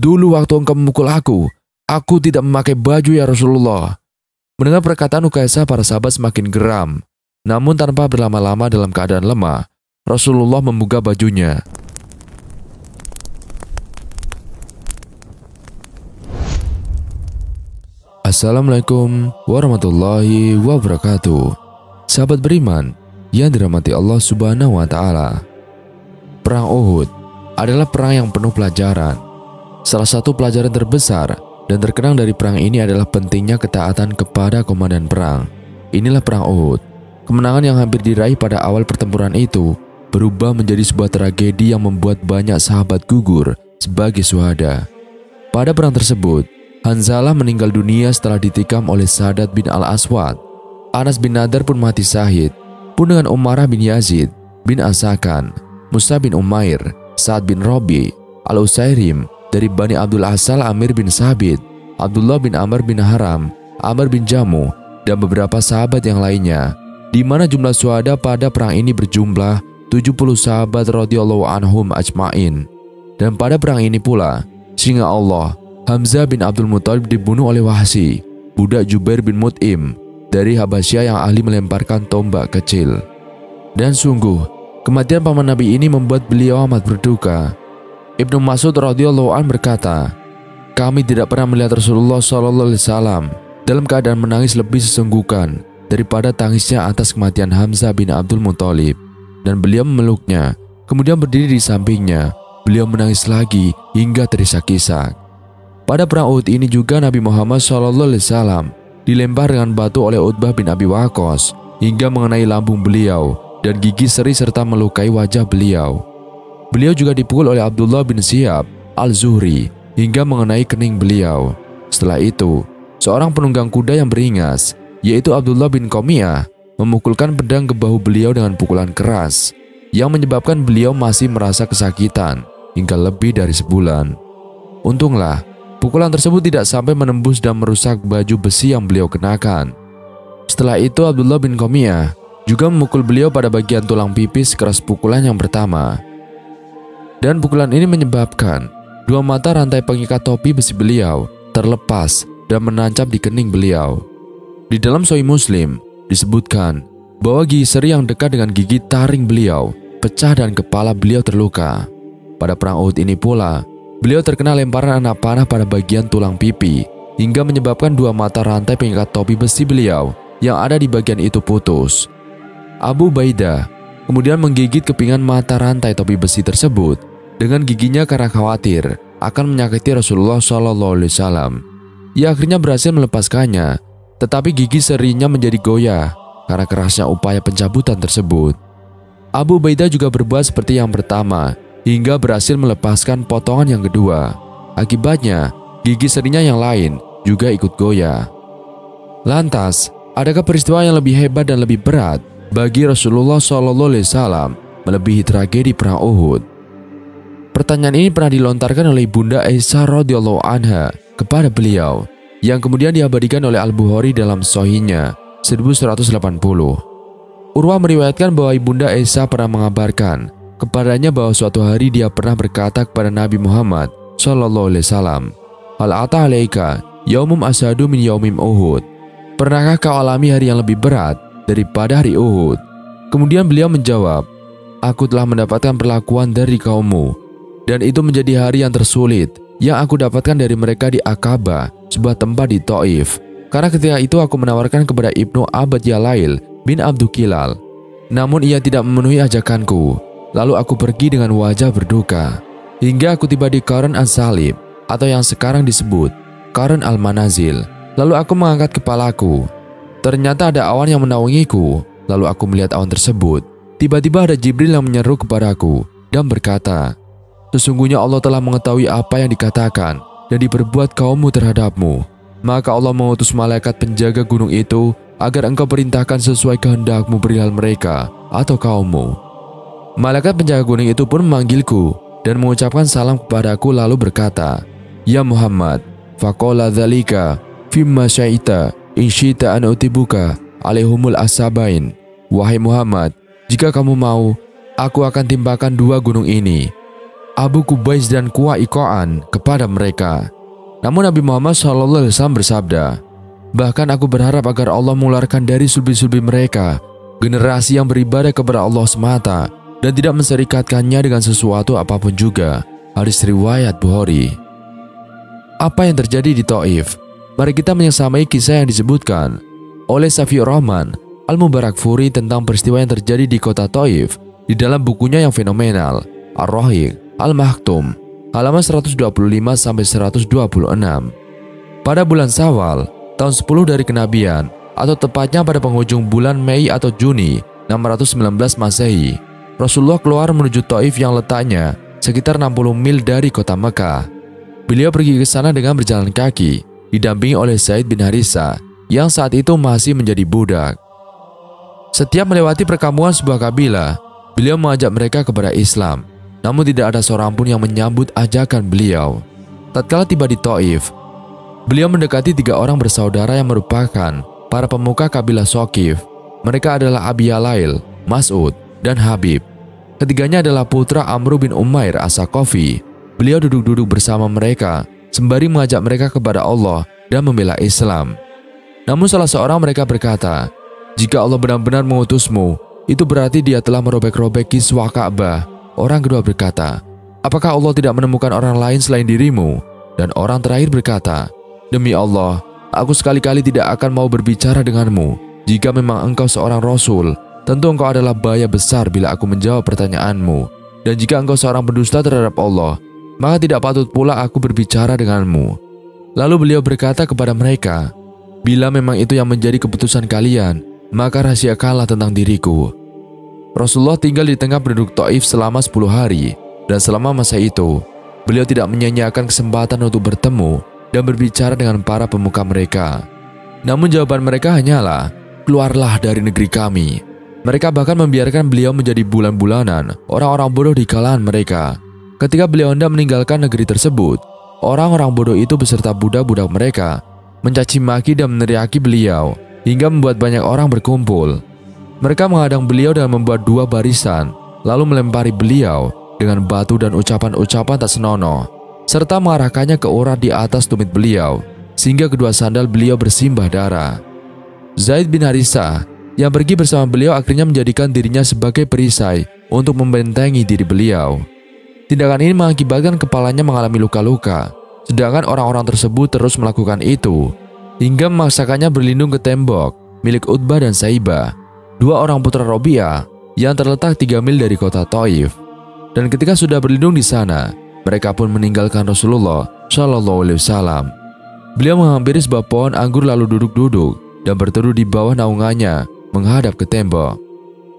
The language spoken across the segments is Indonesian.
Dulu waktu engkau memukul aku tidak memakai baju ya Rasulullah." Mendengar perkataan Ukaisah, para sahabat semakin geram. Namun tanpa berlama-lama dalam keadaan lemah, Rasulullah membuka bajunya. Assalamualaikum warahmatullahi wabarakatuh. Sahabat beriman yang dirahmati Allah Subhanahu wa Ta'ala, Perang Uhud adalah perang yang penuh pelajaran. Salah satu pelajaran terbesar dan terkenang dari perang ini adalah pentingnya ketaatan kepada komandan perang. Inilah perang Uhud. Kemenangan yang hampir diraih pada awal pertempuran itu berubah menjadi sebuah tragedi yang membuat banyak sahabat gugur sebagai syuhada. Pada perang tersebut, Hanzalah meninggal dunia setelah ditikam oleh Sadat bin Al-Aswad. Anas bin Nadar pun mati syahid, pun dengan Umarah bin Yazid bin Asakan, Musa bin Umair, Sa'ad bin Robi, Al-Usairim dari Bani Abdul Asal, Amir bin Sabit, Abdullah bin Amr bin Haram, Amr bin Jamu, dan beberapa sahabat yang lainnya, di mana jumlah syuhada pada perang ini berjumlah 70 sahabat radhiyallahu anhum ajmain. Dan pada perang ini pula, singa Allah, Hamzah bin Abdul Muthalib dibunuh oleh Wahsy, budak Jubair bin Mut'im dari Habasyah yang ahli melemparkan tombak kecil. Dan sungguh, kematian paman Nabi ini membuat beliau amat berduka. Ibnu Mas'ud radhiyallahu an berkata, "Kami tidak pernah melihat Rasulullah SAW dalam keadaan menangis lebih sesenggukan daripada tangisnya atas kematian Hamzah bin Abdul Muthalib." Dan beliau memeluknya, kemudian berdiri di sampingnya. Beliau menangis lagi hingga terisak-isak. Pada perang Uhud ini juga Nabi Muhammad SAW dilempar dengan batu oleh Utbah bin Abi Waqqas hingga mengenai lambung beliau dan gigi seri serta melukai wajah beliau. Beliau juga dipukul oleh Abdullah bin Syihab Al-Zuhri hingga mengenai kening beliau. Setelah itu, seorang penunggang kuda yang beringas, yaitu Abdullah bin Qamiyah, memukulkan pedang ke bahu beliau dengan pukulan keras yang menyebabkan beliau masih merasa kesakitan hingga lebih dari sebulan. Untunglah, pukulan tersebut tidak sampai menembus dan merusak baju besi yang beliau kenakan. Setelah itu, Abdullah bin Qamiyah juga memukul beliau pada bagian tulang pipis keras pukulan yang pertama. Dan pukulan ini menyebabkan dua mata rantai pengikat topi besi beliau terlepas dan menancap di kening beliau. Di dalam Sahih Muslim disebutkan bahwa gigi seri yang dekat dengan gigi taring beliau pecah dan kepala beliau terluka. Pada perang Uhud ini pula, beliau terkena lemparan anak panah pada bagian tulang pipi hingga menyebabkan dua mata rantai pengikat topi besi beliau yang ada di bagian itu putus. Abu Ubaidah kemudian menggigit kepingan mata rantai topi besi tersebut dengan giginya karena khawatir akan menyakiti Rasulullah SAW. Ia akhirnya berhasil melepaskannya, tetapi gigi serinya menjadi goyah karena kerasnya upaya pencabutan tersebut. Abu Ubaidah juga berbuat seperti yang pertama hingga berhasil melepaskan potongan yang kedua. Akibatnya, gigi serinya yang lain juga ikut goyah. Lantas, adakah peristiwa yang lebih hebat dan lebih berat bagi Rasulullah SAW melebihi tragedi perang Uhud? Pertanyaan ini pernah dilontarkan oleh Bunda Aisyah radhiyallahu anha kepada beliau, yang kemudian diabadikan oleh Al-Bukhari dalam Sahihnya 1180. Urwah meriwayatkan bahwa Ibunda Aisyah pernah mengabarkan kepadanya bahwa suatu hari dia pernah berkata kepada Nabi Muhammad SAW, "Hal ata alaika yaumum asadu min yaumim Uhud?" Pernahkah kau alami hari yang lebih berat daripada hari Uhud? Kemudian beliau menjawab, "Aku telah mendapatkan perlakuan dari kaummu, dan itu menjadi hari yang tersulit yang aku dapatkan dari mereka di Aqabah, sebuah tempat di Taif. Karena ketika itu aku menawarkan kepada Ibnu Abad Yalail bin Abdul Kilal, namun ia tidak memenuhi ajakanku. Lalu aku pergi dengan wajah berduka, hingga aku tiba di Qarn As-Salib, atau yang sekarang disebut Qarn Al-Manazil. Lalu aku mengangkat kepalaku. Ternyata ada awan yang menaungiku. Lalu aku melihat awan tersebut. Tiba-tiba ada Jibril yang menyeru kepadaku dan berkata, 'Sesungguhnya Allah telah mengetahui apa yang dikatakan dan diperbuat kaummu terhadapmu. Maka Allah mengutus malaikat penjaga gunung itu agar engkau perintahkan sesuai kehendakmu perihal mereka atau kaummu.' Malaikat penjaga gunung itu pun memanggilku dan mengucapkan salam kepadaku lalu berkata, 'Ya Muhammad, faqala dzalika fimma syaita in syi'ta an utibuka alaihumul asabain.' Wahai Muhammad, jika kamu mau, aku akan timpakan dua gunung ini. Abu Qubais dan Qa'iqan kepada mereka. Namun Nabi Muhammad SAW bersabda, "Bahkan aku berharap agar Allah mengeluarkan dari sulbi-sulbi mereka generasi yang beribadah kepada Allah semata dan tidak menserikatkannya dengan sesuatu apapun juga." Hadis riwayat Bukhari. Apa yang terjadi di Taif? Mari kita menyesamai kisah yang disebutkan oleh Safiur Rahman Al-Mubarakfuri tentang peristiwa yang terjadi di kota Taif di dalam bukunya yang fenomenal, Ar-Rahiq Al-Maktum, halaman 125-126. Pada bulan Syawal, tahun 10 dari kenabian, atau tepatnya pada penghujung bulan Mei atau Juni 619 Masehi, Rasulullah keluar menuju Taif yang letaknya sekitar 60 mil dari kota Mekah. Beliau pergi ke sana dengan berjalan kaki, didampingi oleh Zaid bin Haritha yang saat itu masih menjadi budak. Setiap melewati perkampungan sebuah kabilah, beliau mengajak mereka kepada Islam. Namun tidak ada seorang pun yang menyambut ajakan beliau. Tatkala tiba di Taif, beliau mendekati 3 orang bersaudara yang merupakan para pemuka kabilah Thaqif. Mereka adalah Abi Yalail, Mas'ud, dan Habib. Ketiganya adalah putra Amr bin Umair As-Saqafi. Beliau duduk-duduk bersama mereka sembari mengajak mereka kepada Allah dan membela Islam. Namun salah seorang mereka berkata, "Jika Allah benar-benar mengutusmu, itu berarti dia telah merobek-robek kiswah Ka'bah." Orang kedua berkata, "Apakah Allah tidak menemukan orang lain selain dirimu?" Dan orang terakhir berkata, "Demi Allah, aku sekali-kali tidak akan mau berbicara denganmu. Jika memang engkau seorang Rasul, tentu engkau adalah bahaya besar bila aku menjawab pertanyaanmu. Dan jika engkau seorang pendusta terhadap Allah, maka tidak patut pula aku berbicara denganmu." Lalu beliau berkata kepada mereka, "Bila memang itu yang menjadi keputusan kalian, maka rahasiakanlah tentang diriku." Rasulullah tinggal di tengah penduduk Taif selama 10 hari, dan selama masa itu, beliau tidak menyia-nyiakan kesempatan untuk bertemu dan berbicara dengan para pemuka mereka. Namun jawaban mereka hanyalah, "Keluarlah dari negeri kami." Mereka bahkan membiarkan beliau menjadi bulan-bulanan orang-orang bodoh di kalangan mereka. Ketika beliau hendak meninggalkan negeri tersebut, orang-orang bodoh itu beserta budak-budak mereka mencaci maki dan meneriaki beliau hingga membuat banyak orang berkumpul. Mereka menghadang beliau dan membuat 2 barisan, lalu melempari beliau dengan batu dan ucapan-ucapan tak senonoh, serta mengarahkannya ke urat di atas tumit beliau sehingga kedua sandal beliau bersimbah darah. Zaid bin Haritha yang pergi bersama beliau akhirnya menjadikan dirinya sebagai perisai untuk membentengi diri beliau. Tindakan ini mengakibatkan kepalanya mengalami luka-luka, sedangkan orang-orang tersebut terus melakukan itu hingga memaksakannya berlindung ke tembok milik Utbah dan Saibah, 2 orang putra Robi'ah yang terletak 3 mil dari kota Taif. Dan ketika sudah berlindung di sana, mereka pun meninggalkan Rasulullah SAW. Beliau menghampiri sebuah pohon anggur lalu duduk-duduk dan berteduh di bawah naungannya menghadap ke tembok.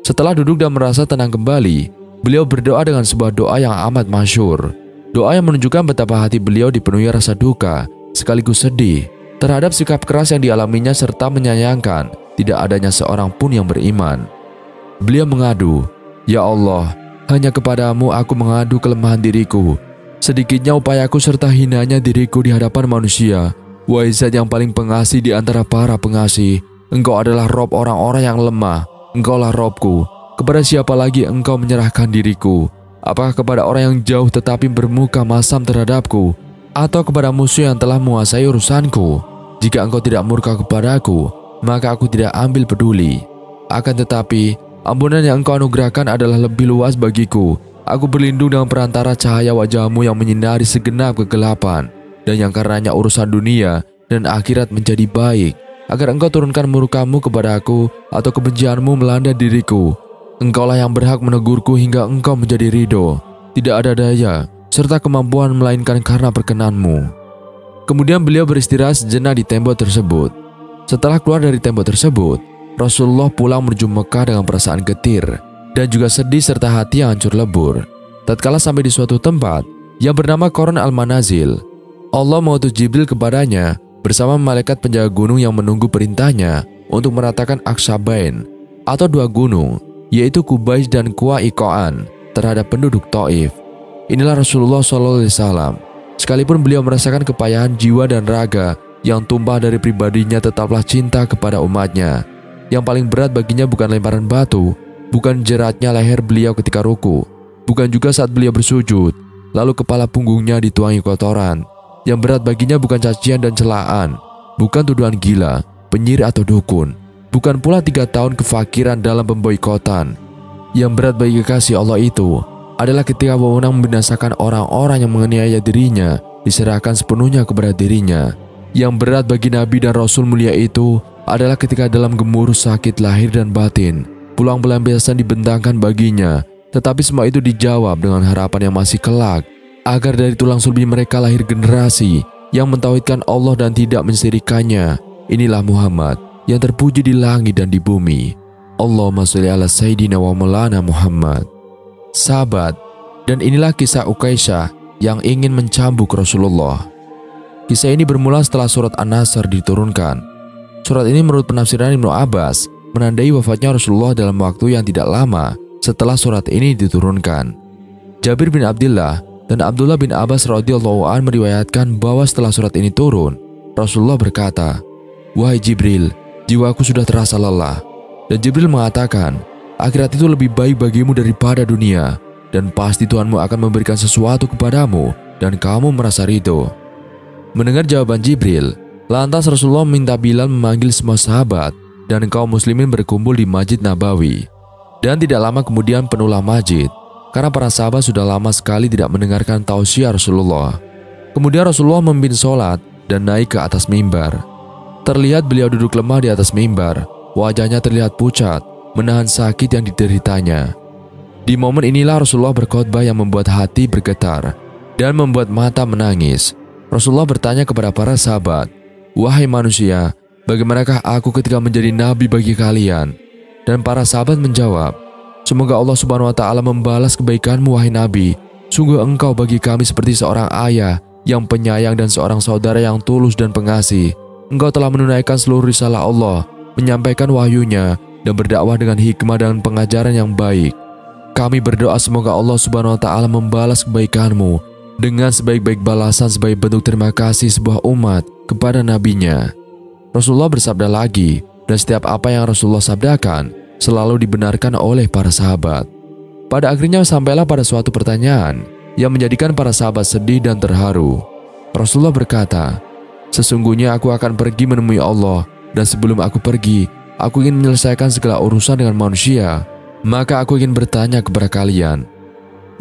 Setelah duduk dan merasa tenang kembali, beliau berdoa dengan sebuah doa yang amat masyhur. Doa yang menunjukkan betapa hati beliau dipenuhi rasa duka sekaligus sedih terhadap sikap keras yang dialaminya serta menyayangkan tidak adanya seorang pun yang beriman. Beliau mengadu, "Ya Allah, hanya kepadamu aku mengadu kelemahan diriku, sedikitnya upayaku serta hinanya diriku di hadapan manusia. Wahai Zat yang paling pengasih di antara para pengasih, Engkau adalah Rob orang-orang yang lemah, Engkaulah Robku. Kepada siapa lagi Engkau menyerahkan diriku? Apakah kepada orang yang jauh tetapi bermuka masam terhadapku, atau kepada musuh yang telah menguasai urusanku? Jika Engkau tidak murka kepadaku, maka aku tidak ambil peduli. Akan tetapi, ampunan yang Engkau anugerahkan adalah lebih luas bagiku. Aku berlindung dengan perantara cahaya wajah-Mu yang menyinari segenap kegelapan, dan yang karenanya urusan dunia dan akhirat menjadi baik, agar Engkau turunkan murka-Mu kepada aku atau kebencian-Mu melanda diriku. Engkaulah yang berhak menegurku hingga Engkau menjadi ridho. Tidak ada daya serta kemampuan melainkan karena perkenan-Mu." Kemudian beliau beristirahat sejenak di tembok tersebut. Setelah keluar dari tembok tersebut, Rasulullah pulang menuju Mekah dengan perasaan getir dan juga sedih serta hati yang hancur lebur. Tatkala sampai di suatu tempat yang bernama Qarn al-Manazil, Allah mengutus Jibril kepadanya bersama malaikat penjaga gunung yang menunggu perintahnya untuk meratakan Aqsabain atau 2 gunung, yaitu Qubais dan Qa'iqan terhadap penduduk Taif. Inilah Rasulullah SAW. Sekalipun beliau merasakan kepayahan jiwa dan raga yang tumpah dari pribadinya, tetaplah cinta kepada umatnya. Yang paling berat baginya bukan lemparan batu, bukan jeratnya leher beliau ketika ruku, bukan juga saat beliau bersujud, lalu kepala punggungnya dituangi kotoran. Yang berat baginya bukan cacian dan celaan, bukan tuduhan gila, penyihir atau dukun, bukan pula 3 tahun kefakiran dalam pemboikotan. Yang berat bagi kekasih Allah itu adalah ketika wewenang membinasakan orang-orang yang menganiaya dirinya diserahkan sepenuhnya kepada dirinya. Yang berat bagi Nabi dan Rasul mulia itu adalah ketika dalam gemuruh sakit lahir dan batin, pulang pelampiasan dibentangkan baginya, tetapi semua itu dijawab dengan harapan yang masih kelak, agar dari tulang sulbi mereka lahir generasi yang mentauhidkan Allah dan tidak mensyirikannya. Inilah Muhammad yang terpuji di langit dan di bumi. Allahumma sholli ala Sayyidina wa Maulana Muhammad. Sahabat, dan inilah kisah Ukaisyah yang ingin mencambuk Rasulullah. Kisah ini bermula setelah surat An-Nasr diturunkan. Surat ini menurut penafsiran Ibnu Abbas menandai wafatnya Rasulullah dalam waktu yang tidak lama setelah surat ini diturunkan. Jabir bin Abdullah dan Abdullah bin Abbas radhiyallahu an meriwayatkan bahwa setelah surat ini turun, Rasulullah berkata, "Wahai Jibril, jiwaku sudah terasa lelah." Dan Jibril mengatakan, "Akhirat itu lebih baik bagimu daripada dunia, dan pasti Tuhanmu akan memberikan sesuatu kepadamu dan kamu merasa ridho." Mendengar jawaban Jibril, lantas Rasulullah minta Bilal memanggil semua sahabat dan kaum muslimin berkumpul di Masjid Nabawi. Dan tidak lama kemudian penuhlah masjid, karena para sahabat sudah lama sekali tidak mendengarkan tausiah Rasulullah. Kemudian Rasulullah memimpin sholat dan naik ke atas mimbar. Terlihat beliau duduk lemah di atas mimbar, wajahnya terlihat pucat, menahan sakit yang dideritanya. Di momen inilah Rasulullah berkhotbah yang membuat hati bergetar dan membuat mata menangis. Rasulullah bertanya kepada para sahabat, "Wahai manusia, bagaimanakah aku ketika menjadi nabi bagi kalian?" Dan para sahabat menjawab, "Semoga Allah Subhanahu wa Ta'ala membalas kebaikanmu, wahai Nabi. Sungguh engkau bagi kami seperti seorang ayah yang penyayang dan seorang saudara yang tulus dan pengasih. Engkau telah menunaikan seluruh risalah Allah, menyampaikan wahyunya, dan berdakwah dengan hikmah dan pengajaran yang baik. Kami berdoa semoga Allah Subhanahu wa Ta'ala membalas kebaikanmu dengan sebaik-baik balasan sebagai bentuk terima kasih sebuah umat kepada nabinya." Rasulullah bersabda lagi, dan setiap apa yang Rasulullah sabdakan selalu dibenarkan oleh para sahabat. Pada akhirnya sampailah pada suatu pertanyaan yang menjadikan para sahabat sedih dan terharu. Rasulullah berkata, "Sesungguhnya aku akan pergi menemui Allah, dan sebelum aku pergi, aku ingin menyelesaikan segala urusan dengan manusia. Maka aku ingin bertanya kepada kalian,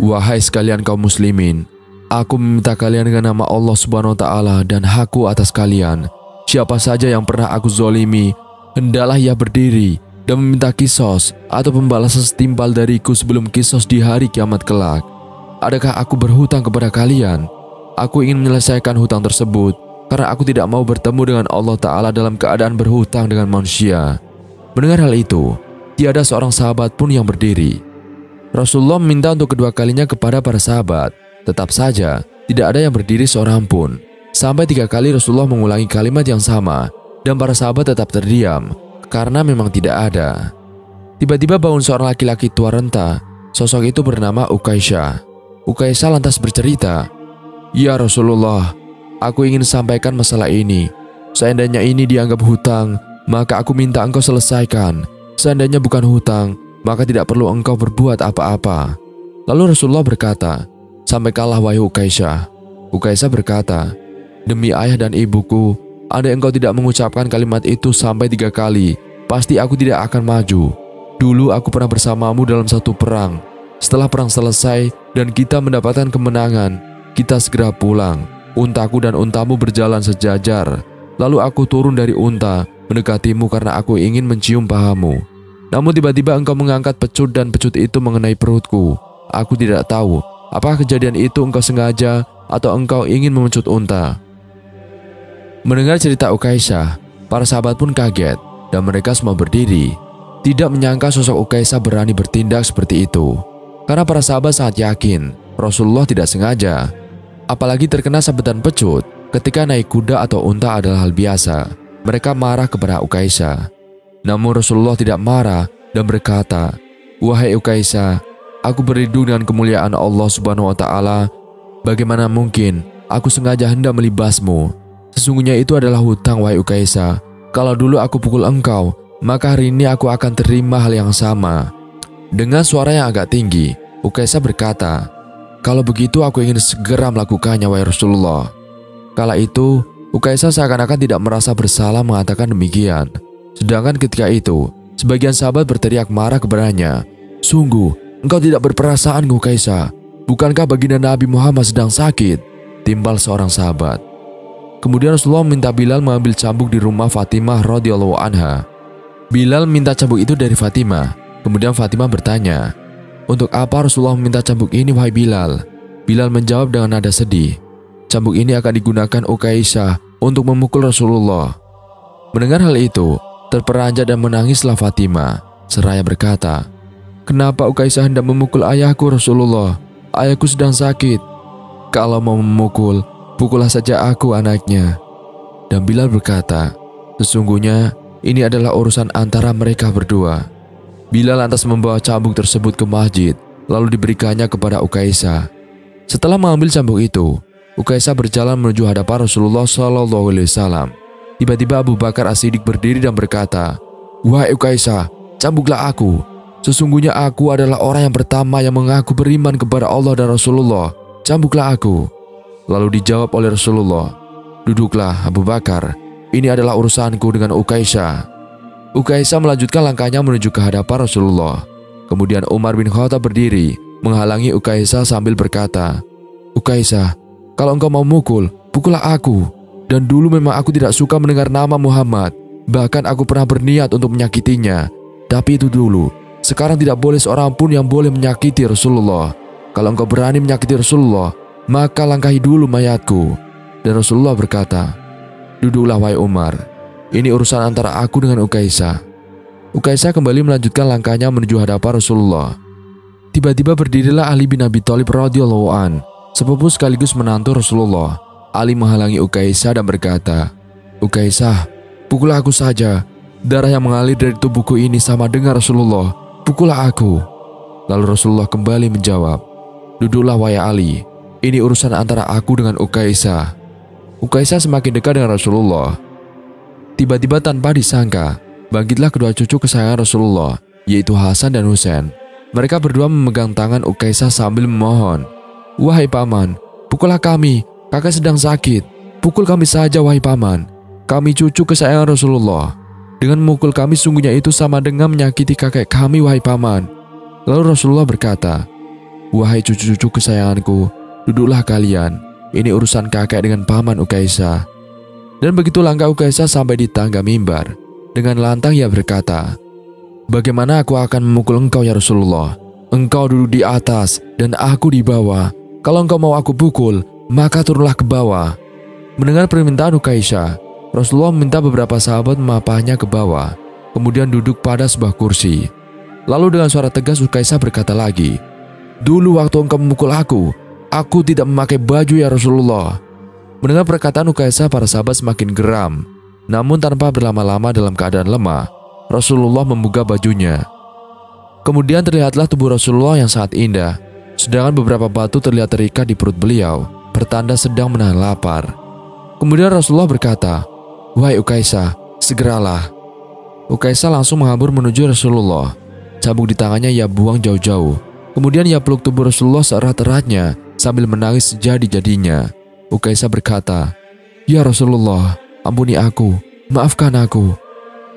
wahai sekalian kaum muslimin, aku meminta kalian dengan nama Allah Subhanahu wa Ta'ala dan hakku atas kalian. Siapa saja yang pernah aku zolimi, hendaklah ia berdiri dan meminta kisos atau pembalasan setimpal dariku sebelum kisos di hari kiamat kelak. Adakah aku berhutang kepada kalian? Aku ingin menyelesaikan hutang tersebut karena aku tidak mau bertemu dengan Allah Ta'ala dalam keadaan berhutang dengan manusia." Mendengar hal itu, tiada seorang sahabat pun yang berdiri. Rasulullah meminta untuk kedua kalinya kepada para sahabat. Tetap saja, tidak ada yang berdiri seorang pun. Sampai 3 kali Rasulullah mengulangi kalimat yang sama, dan para sahabat tetap terdiam, karena memang tidak ada. Tiba-tiba bangun seorang laki-laki tua renta. Sosok itu bernama Ukaisyah. Ukaisyah lantas bercerita, "Ya Rasulullah, aku ingin sampaikan masalah ini. Seandainya ini dianggap hutang, maka aku minta engkau selesaikan. Seandainya bukan hutang, maka tidak perlu engkau berbuat apa-apa." Lalu Rasulullah berkata, "Sampaikanlah wahai Ukaisyah." Ukaisyah berkata, "Demi ayah dan ibuku, andai engkau tidak mengucapkan kalimat itu sampai 3 kali, pasti aku tidak akan maju. Dulu aku pernah bersamamu dalam satu perang. Setelah perang selesai dan kita mendapatkan kemenangan, kita segera pulang. Untaku dan untamu berjalan sejajar. Lalu aku turun dari unta, mendekatimu karena aku ingin mencium pahamu. Namun tiba-tiba engkau mengangkat pecut dan pecut itu mengenai perutku. Aku tidak tahu apakah kejadian itu engkau sengaja atau engkau ingin memecut unta." Mendengar cerita Ukaisyah, para sahabat pun kaget dan mereka semua berdiri. Tidak menyangka sosok Ukaisyah berani bertindak seperti itu, karena para sahabat sangat yakin Rasulullah tidak sengaja. Apalagi terkena sabetan pecut ketika naik kuda atau unta adalah hal biasa. Mereka marah kepada Ukaisyah. Namun Rasulullah tidak marah dan berkata, "Wahai Ukaisyah, aku berlindung dengan kemuliaan Allah Subhanahu wa Ta'ala. Bagaimana mungkin aku sengaja hendak melibasmu? Sesungguhnya itu adalah hutang, wahai Ukaisyah. Kalau dulu aku pukul engkau, maka hari ini aku akan terima hal yang sama." Dengan suara yang agak tinggi, Ukaisyah berkata, Kalau begitu aku ingin segera melakukannya, wahai Rasulullah. Kala itu, Ukaisah seakan-akan tidak merasa bersalah mengatakan demikian. Sedangkan ketika itu, sebagian sahabat berteriak marah kepadanya. Sungguh, engkau tidak berperasaan, Ukaisah. Bukankah baginda Nabi Muhammad sedang sakit? Timbal seorang sahabat. Kemudian Rasulullah minta Bilal mengambil cambuk di rumah Fatimah radhiyallahu anha. Bilal minta cambuk itu dari Fatimah. Kemudian Fatimah bertanya, untuk apa Rasulullah meminta cambuk ini, wahai Bilal? Bilal menjawab dengan nada sedih, cambuk ini akan digunakan Ukaisah untuk memukul Rasulullah. Mendengar hal itu, terperanjat dan menangislah Fatimah, seraya berkata, kenapa Ukaisah hendak memukul ayahku Rasulullah? Ayahku sedang sakit. Kalau mau memukul, pukullah saja aku anaknya. Dan Bilal berkata, sesungguhnya ini adalah urusan antara mereka berdua. Bilal lantas membawa cambuk tersebut ke masjid, lalu diberikannya kepada Ukaisah. Setelah mengambil cambuk itu, Ukaisah berjalan menuju hadapan Rasulullah SAW. Tiba-tiba Abu Bakar As-Siddiq berdiri dan berkata, wahai Ukaisah, cambuklah aku. Sesungguhnya aku adalah orang yang pertama yang mengaku beriman kepada Allah dan Rasulullah. Cambuklah aku. Lalu dijawab oleh Rasulullah, duduklah Abu Bakar, ini adalah urusanku dengan Ukaisah. Ukaisah melanjutkan langkahnya menuju ke hadapan Rasulullah. Kemudian Umar bin Khattab berdiri, menghalangi Ukaisah sambil berkata, Ukaisah, kalau engkau mau mukul, pukullah aku. Dan dulu memang aku tidak suka mendengar nama Muhammad. Bahkan aku pernah berniat untuk menyakitinya. Tapi itu dulu. Sekarang tidak boleh seorang pun yang boleh menyakiti Rasulullah. Kalau engkau berani menyakiti Rasulullah, maka langkahi dulu mayatku. Dan Rasulullah berkata, duduklah wahai Umar. Ini urusan antara aku dengan Ukaisah. Ukaisah kembali melanjutkan langkahnya menuju hadapan Rasulullah. Tiba-tiba berdirilah Ali bin Abi Thalib radhiyallahu an, sepupu sekaligus menantu Rasulullah. Ali menghalangi Ukaisah dan berkata, Ukaisah, pukullah aku saja. Darah yang mengalir dari tubuhku ini sama dengan Rasulullah. Pukullah aku. Lalu Rasulullah kembali menjawab, duduklah wahai Ali. Ini urusan antara aku dengan Ukaisah. Ukaisah semakin dekat dengan Rasulullah. Tiba-tiba tanpa disangka, bangkitlah kedua cucu kesayangan Rasulullah, yaitu Hasan dan Husain. Mereka berdua memegang tangan Ukaisah sambil memohon, wahai paman, pukullah kami, kakak sedang sakit. Pukul kami saja wahai paman. Kami cucu kesayangan Rasulullah. Dengan memukul kami sungguhnya itu sama dengan menyakiti kakek kami wahai paman. Lalu Rasulullah berkata, wahai cucu-cucu kesayanganku, duduklah kalian. Ini urusan kakek dengan paman Ukaisah. Dan begitu langkah Ukaisah sampai di tangga mimbar. Dengan lantang ia berkata, bagaimana aku akan memukul engkau ya Rasulullah? Engkau duduk di atas dan aku di bawah. Kalau engkau mau aku pukul, maka turunlah ke bawah. Mendengar permintaan Ukaisah, Rasulullah meminta beberapa sahabat memapahnya ke bawah, kemudian duduk pada sebuah kursi. Lalu dengan suara tegas Ukaisah berkata lagi, dulu waktu engkau memukul aku tidak memakai baju ya Rasulullah. Mendengar perkataan Ukaisah, para sahabat semakin geram. Namun tanpa berlama-lama dalam keadaan lemah, Rasulullah membuka bajunya. Kemudian terlihatlah tubuh Rasulullah yang sangat indah. Sedangkan beberapa batu terlihat terikat di perut beliau, pertanda sedang menahan lapar. Kemudian Rasulullah berkata, wahai Ukaisah, segeralah. Ukaisah langsung menghambur menuju Rasulullah. Cambuk di tangannya ia buang jauh-jauh. Kemudian ia peluk tubuh Rasulullah seerat-eratnya sambil menangis sejadi-jadinya. Ukaisah berkata, ya Rasulullah, ampuni aku, maafkan aku.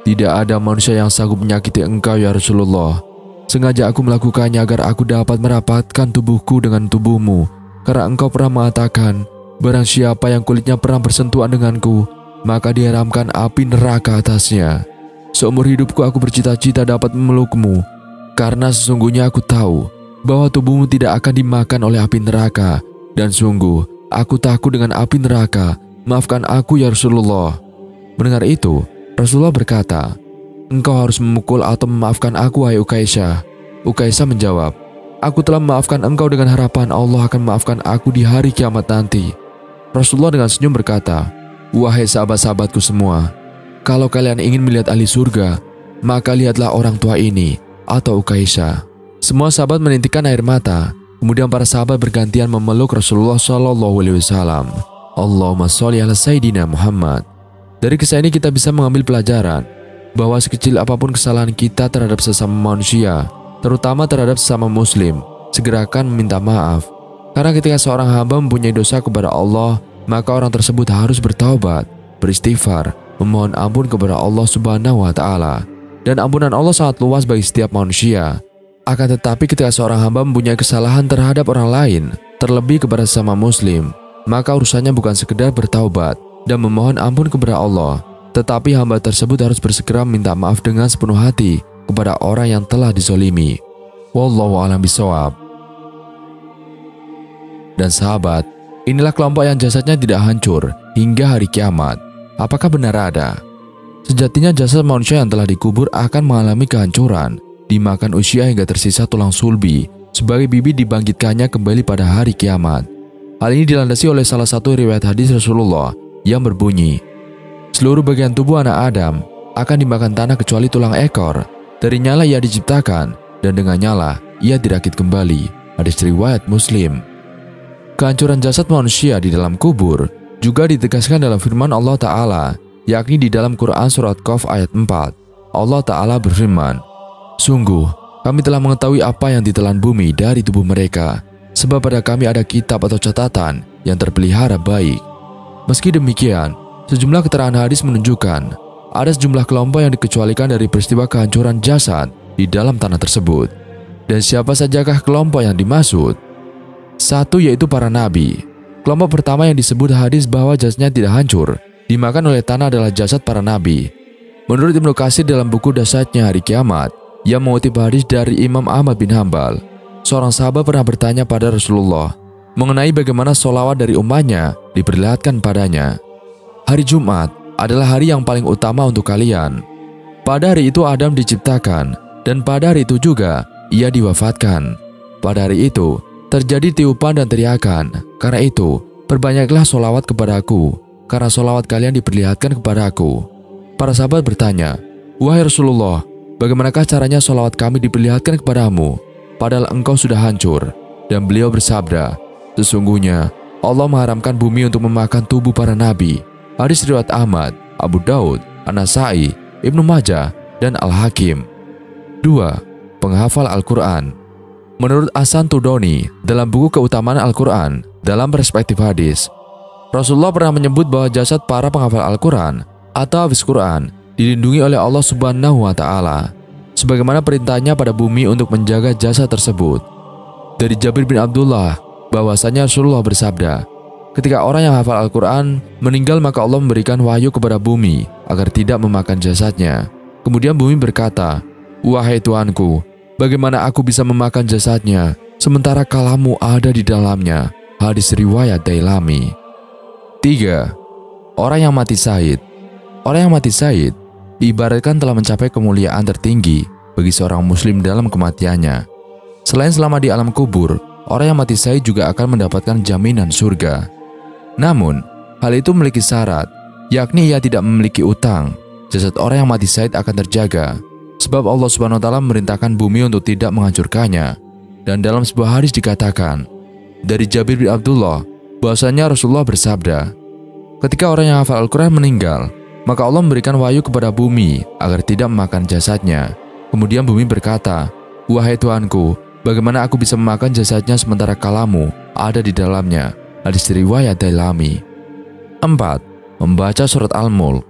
Tidak ada manusia yang sanggup menyakiti engkau ya Rasulullah. Sengaja aku melakukannya agar aku dapat merapatkan tubuhku dengan tubuhmu. Karena engkau pernah mengatakan, barang siapa yang kulitnya pernah bersentuhan denganku, maka diharamkan api neraka atasnya. Seumur hidupku aku bercita-cita dapat memelukmu. Karena sesungguhnya aku tahu bahwa tubuhmu tidak akan dimakan oleh api neraka. Dan sungguh, aku takut dengan api neraka. Maafkan aku ya Rasulullah. Mendengar itu, Rasulullah berkata, engkau harus memukul atau memaafkan aku wahai Ukaisah. Ukaisah menjawab, aku telah memaafkan engkau dengan harapan Allah akan memaafkan aku di hari kiamat nanti. Rasulullah dengan senyum berkata, wahai sahabat-sahabatku semua, kalau kalian ingin melihat ahli surga, maka lihatlah orang tua ini atau Ukaisah. Semua sahabat menitikkan air mata. Kemudian para sahabat bergantian memeluk Rasulullah SAW. Allahumma sholli ala Sayyidina Muhammad. Dari kisah ini kita bisa mengambil pelajaran bahwa sekecil apapun kesalahan kita terhadap sesama manusia, terutama terhadap sesama muslim, segerakan meminta maaf. Karena ketika seorang hamba mempunyai dosa kepada Allah, maka orang tersebut harus bertaubat, beristighfar, memohon ampun kepada Allah Subhanahu wa Ta'ala. Dan ampunan Allah sangat luas bagi setiap manusia. Akan tetapi ketika seorang hamba mempunyai kesalahan terhadap orang lain, terlebih kepada sesama muslim, maka urusannya bukan sekedar bertaubat dan memohon ampun kepada Allah, tetapi hamba tersebut harus bersegera minta maaf dengan sepenuh hati kepada orang yang telah dizolimi. Wallahu a'lam bishawab. Dan sahabat, inilah kelompok yang jasadnya tidak hancur hingga hari kiamat. Apakah benar ada? Sejatinya jasad manusia yang telah dikubur akan mengalami kehancuran, dimakan usia hingga tersisa tulang sulbi, sebagai bibit dibangkitkannya kembali pada hari kiamat. Hal ini dilandasi oleh salah satu riwayat hadis Rasulullah yang berbunyi, seluruh bagian tubuh anak Adam akan dimakan tanah kecuali tulang ekor. Darinya lah ia diciptakan, dan dengannya lah ia dirakit kembali. Hadis riwayat Muslim. Kehancuran jasad manusia di dalam kubur juga ditegaskan dalam firman Allah Ta'ala, yakni di dalam Quran Surat Qaf ayat 4. Allah Ta'ala berfirman, sungguh, kami telah mengetahui apa yang ditelan bumi dari tubuh mereka, sebab pada kami ada kitab atau catatan yang terpelihara baik. Meski demikian, sejumlah keterangan hadis menunjukkan ada sejumlah kelompok yang dikecualikan dari peristiwa kehancuran jasad di dalam tanah tersebut. Dan siapa sajakah kelompok yang dimaksud? Satu, yaitu para nabi. Kelompok pertama yang disebut hadis bahwa jasadnya tidak hancur dimakan oleh tanah adalah jasad para nabi. Menurut Ibnu Katsir dalam buku Dahsyatnya Hari Kiamat, yang mengutip hadis dari Imam Ahmad bin Hambal, seorang sahabat pernah bertanya pada Rasulullah mengenai bagaimana sholawat dari umatnya diperlihatkan padanya. Hari Jumat adalah hari yang paling utama untuk kalian. Pada hari itu Adam diciptakan, dan pada hari itu juga ia diwafatkan. Pada hari itu terjadi tiupan dan teriakan. Karena itu, perbanyaklah sholawat kepadaku, karena sholawat kalian diperlihatkan kepada aku. Para sahabat bertanya, wahai Rasulullah, bagaimanakah caranya sholawat kami diperlihatkan kepadamu, padahal engkau sudah hancur? Dan beliau bersabda, sesungguhnya Allah mengharamkan bumi untuk memakan tubuh para nabi. Hadis riwayat Ahmad, Abu Daud, An-Nasai, Ibnu Majah, dan Al-Hakim. 2. Penghafal Al-Quran. Menurut Hasan Tudoni dalam buku Keutamaan Al-Quran dalam perspektif hadis, Rasulullah pernah menyebut bahwa jasad para penghafal Al-Quran atau hafiz Quran dilindungi oleh Allah Subhanahu wa Ta'ala, sebagaimana perintahnya pada bumi untuk menjaga jasad tersebut. Dari Jabir bin Abdullah bahwasanya Rasulullah bersabda, ketika orang yang hafal Al-Quran meninggal, maka Allah memberikan wahyu kepada bumi agar tidak memakan jasadnya. Kemudian bumi berkata, wahai Tuanku, bagaimana aku bisa memakan jasadnya sementara kalamu ada di dalamnya? Hadis riwayat Dailami. 3. Orang yang mati syahid. Orang yang mati syahid diibaratkan telah mencapai kemuliaan tertinggi bagi seorang muslim dalam kematiannya. Selain selama di alam kubur, orang yang mati syahid juga akan mendapatkan jaminan surga. Namun, hal itu memiliki syarat, yakni ia tidak memiliki utang. Jasad orang yang mati syahid akan terjaga, sebab Allah Subhanahu wa Ta'ala memerintahkan bumi untuk tidak menghancurkannya. Dan dalam sebuah hadis dikatakan dari Jabir bin Abdullah bahwasanya Rasulullah bersabda, ketika orang yang hafal Al-Quran meninggal, maka Allah memberikan wahyu kepada bumi agar tidak memakan jasadnya. Kemudian bumi berkata, wahai Tuanku, bagaimana aku bisa memakan jasadnya sementara kalamu ada di dalamnya? Hadis riwayat Dailami. 4. Membaca surat Al-Mulk.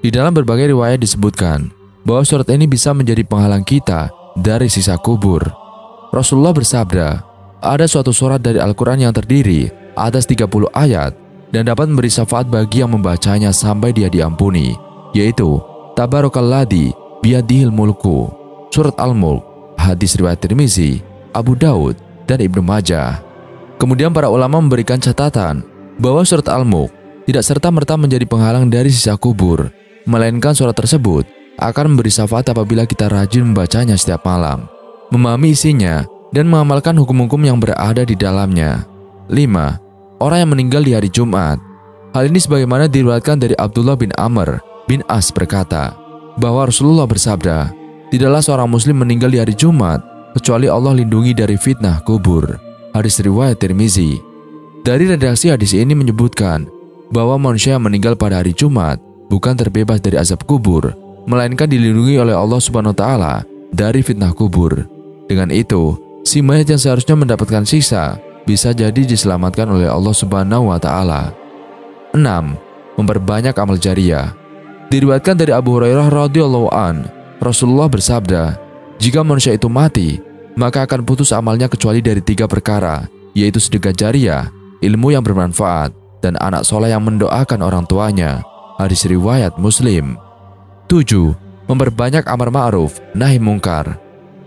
Di dalam berbagai riwayat disebutkan bahwa surat ini bisa menjadi penghalang kita dari siksa kubur. Rasulullah bersabda, ada suatu surat dari Al-Quran yang terdiri atas 30 ayat dan dapat memberi syafaat bagi yang membacanya sampai dia diampuni, yaitu Tabarakalladzi biyadihil mulku. Surat Al-Mulk. Hadis riwayat Tirmizi, Abu Daud, dan Ibnu Majah. Kemudian para ulama memberikan catatan bahwa surat Al-Mulk tidak serta-merta menjadi penghalang dari siksa kubur, melainkan surat tersebut akan memberi syafaat apabila kita rajin membacanya setiap malam, memahami isinya, dan mengamalkan hukum-hukum yang berada di dalamnya. 5. Orang yang meninggal di hari Jumat. Hal ini sebagaimana diriwayatkan dari Abdullah bin Amr bin As berkata, bahwa Rasulullah bersabda, tidaklah seorang muslim meninggal di hari Jumat, kecuali Allah lindungi dari fitnah kubur. Hadis riwayat Tirmizi. Dari redaksi hadis ini menyebutkan bahwa manusia yang meninggal pada hari Jumat bukan terbebas dari azab kubur, melainkan dilindungi oleh Allah Subhanahu wa Ta'ala dari fitnah kubur. Dengan itu, si mayat yang seharusnya mendapatkan siksa bisa jadi diselamatkan oleh Allah Subhanahu wa taala. 6. Memperbanyak amal jariah. Diriwayatkan dari Abu Hurairah radhiyallahu an, Rasulullah bersabda, "Jika manusia itu mati, maka akan putus amalnya kecuali dari 3 perkara, yaitu sedekah jariah, ilmu yang bermanfaat, dan anak soleh yang mendoakan orang tuanya." Hadis riwayat Muslim. 7. Memperbanyak amar ma'ruf nahi mungkar.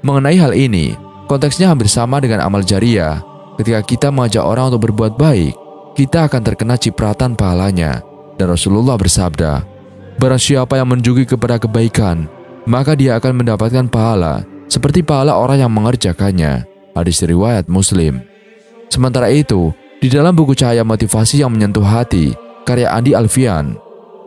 Mengenai hal ini, konteksnya hampir sama dengan amal jariah. Ketika kita mengajak orang untuk berbuat baik, kita akan terkena cipratan pahalanya. Dan Rasulullah bersabda, "Barang siapa yang menunjuki kepada kebaikan, maka dia akan mendapatkan pahala seperti pahala orang yang mengerjakannya." Hadis riwayat Muslim. Sementara itu, di dalam buku Cahaya Motivasi yang Menyentuh Hati, karya Andi Alfian,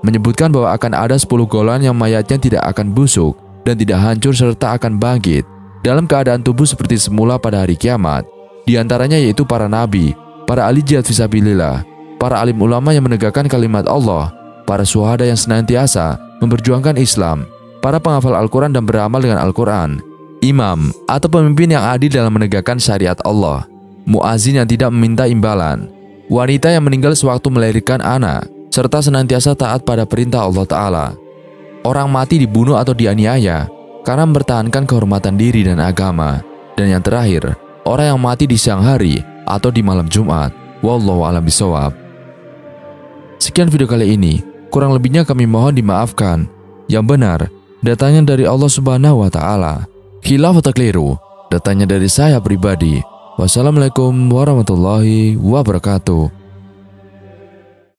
menyebutkan bahwa akan ada 10 golongan yang mayatnya tidak akan busuk dan tidak hancur serta akan bangkit dalam keadaan tubuh seperti semula pada hari kiamat. Di antaranya yaitu para nabi, para ahli jihad fisabilillah, para alim ulama yang menegakkan kalimat Allah, para syuhada yang senantiasa memperjuangkan Islam, para penghafal Al-Quran dan beramal dengan Al-Quran, imam atau pemimpin yang adil dalam menegakkan syariat Allah, muazin yang tidak meminta imbalan, wanita yang meninggal sewaktu melahirkan anak, serta senantiasa taat pada perintah Allah Ta'ala. Orang mati dibunuh atau dianiaya karena mempertahankan kehormatan diri dan agama. Dan yang terakhir, orang yang mati di siang hari atau di malam Jumat. Wallahu a'lam bishawab. Sekian video kali ini, kurang lebihnya kami mohon dimaafkan. Yang benar, datangnya dari Allah Subhanahu wa Ta'ala. Khilaf atau keliru, datangnya dari saya pribadi. Wassalamualaikum warahmatullahi wabarakatuh.